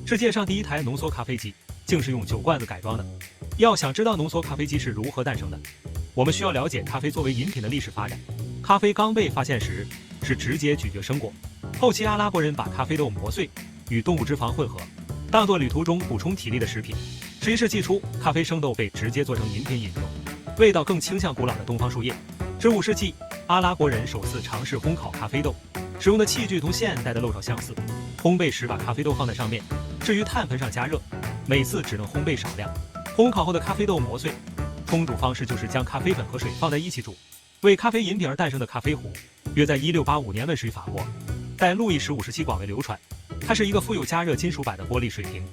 世界上第一台浓缩咖啡机竟是用酒罐子改装的。要想知道浓缩咖啡机是如何诞生的，我们需要了解咖啡作为饮品的历史发展。咖啡刚被发现时是直接咀嚼生果，后期阿拉伯人把咖啡豆磨碎，与动物脂肪混合，当作旅途中补充体力的食品。11世纪初，咖啡生豆被直接做成饮品饮用，味道更倾向古老的东方树叶。15世纪，阿拉伯人首次尝试烘烤咖啡豆，使用的器具同现代的漏勺相似。烘焙时把咖啡豆放在上面，置于炭盆上加热，每次只能烘焙少量。烘烤后的咖啡豆磨碎，冲煮方式就是将咖啡粉和水放在一起煮。为咖啡饮品而诞生的咖啡壶，约在1685年问世于法国，在路易15时期广为流传。它是一个附有加热金属板的玻璃水瓶，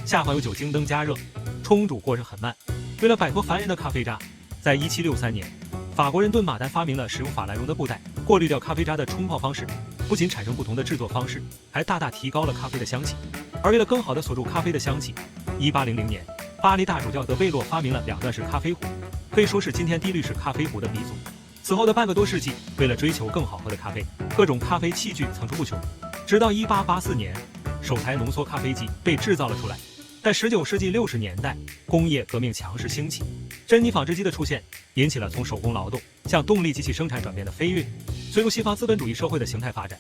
下方有酒精灯加热，冲煮过程很慢。为了摆脱烦人的咖啡渣，在1763年，法国人顿马丹发明了使用法兰绒的布袋过滤掉咖啡渣的冲泡方式，不仅产生不同的制作方式，还大大提高了咖啡的香气。而为了更好地锁住咖啡的香气，1800年，巴黎大主教德贝洛发明了两段式咖啡壶，可以说是今天滴滤式咖啡壶的鼻祖。此后的半个多世纪，为了追求更好喝的咖啡，各种咖啡器具层出不穷。直到1884年，首台浓缩咖啡机被制造了出来。在19世纪60年代，工业革命强势兴起，珍妮纺织机的出现引起了从手工劳动向动力机器生产转变的飞跃。随着西方资本主义社会的形态发展，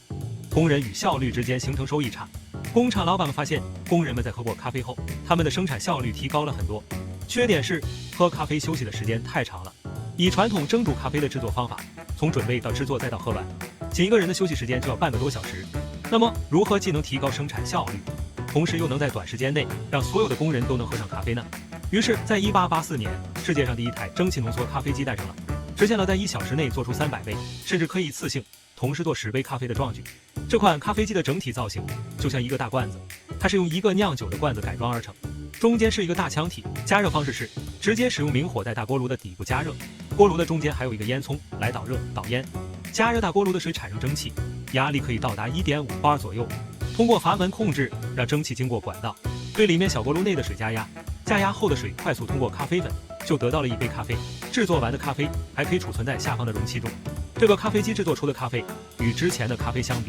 工人与效率之间形成收益差。工厂老板们发现，工人们在喝过咖啡后，他们的生产效率提高了很多。缺点是喝咖啡休息的时间太长了。以传统蒸煮咖啡的制作方法，从准备到制作再到喝完，仅一个人的休息时间就要半个多小时。那么，如何既能提高生产效率，同时又能在短时间内让所有的工人都能喝上咖啡呢？于是，在1884年，世界上第一台蒸汽浓缩咖啡机诞生了，实现了在1小时内做出300杯，甚至可以一次性同时做10杯咖啡的壮举。这款咖啡机的整体造型就像一个大罐子，它是用一个酿酒的罐子改装而成，中间是一个大腔体。加热方式是直接使用明火在大锅炉的底部加热，锅炉的中间还有一个烟囱来导热导烟。加热大锅炉的水产生蒸汽，压力可以到达1.5 bar 左右。通过阀门控制，让蒸汽经过管道对里面小锅炉内的水加压，加压后的水快速通过咖啡粉，就得到了一杯咖啡。制作完的咖啡还可以储存在下方的容器中。这个咖啡机制作出的咖啡与之前的咖啡相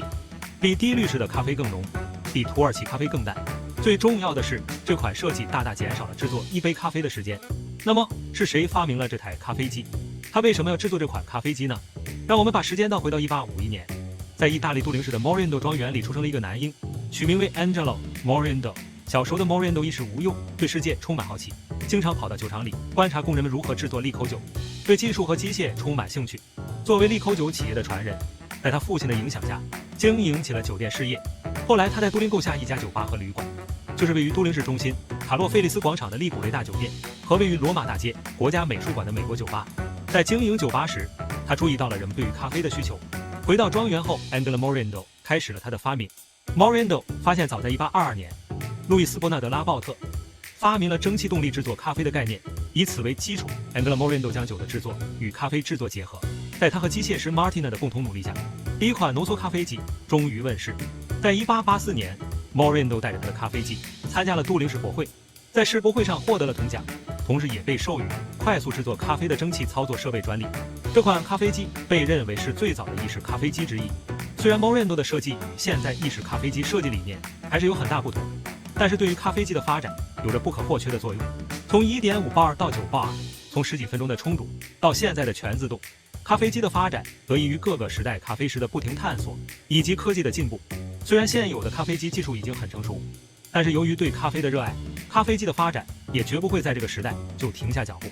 比滴滤式的咖啡更浓，比土耳其咖啡更淡。最重要的是，这款设计大大减少了制作一杯咖啡的时间。那么，是谁发明了这台咖啡机？他为什么要制作这款咖啡机呢？让我们把时间倒回到1851年，在意大利都灵市的 Morindo 庄园里出生了一个男婴，取名为 Angelo Morindo。小时候的 Morindo 衣食无忧，对世界充满好奇，经常跑到酒厂里观察工人们如何制作利口酒，对技术和机械充满兴趣。作为利口酒企业的传人，在他父亲的影响下，经营起了酒店事业。后来他在都灵购下一家酒吧和旅馆，就是位于都灵市中心卡洛费利斯广场的利古雷大酒店和位于罗马大街国家美术馆的美国酒吧。在经营酒吧时，他注意到了人们对于咖啡的需求。回到庄园后， Angelo Morindo 开始了他的发明。Morindo 发现，早在1822年，路易斯·伯纳德·拉鲍特发明了蒸汽动力制作咖啡的概念，以此为基础， Angelo Morindo 将酒的制作与咖啡制作结合。在他和机械师 Martina 的共同努力下，第一款浓缩咖啡机终于问世。在1884年， Morindo 带着他的咖啡机参加了都灵市博会，在世博会上获得了铜奖，同时也被授予快速制作咖啡的蒸汽操作设备专利。这款咖啡机被认为是最早的意式咖啡机之一。虽然 Morindo 的设计与现在意式咖啡机设计理念还是有很大不同，但是对于咖啡机的发展有着不可或缺的作用。从 1.5 bar 到9 bar， 从10几分钟的冲煮到现在的全自动，咖啡机的发展得益于各个时代咖啡师的不停探索以及科技的进步。虽然现有的咖啡机技术已经很成熟，但是由于对咖啡的热爱，咖啡机的发展也绝不会在这个时代就停下脚步。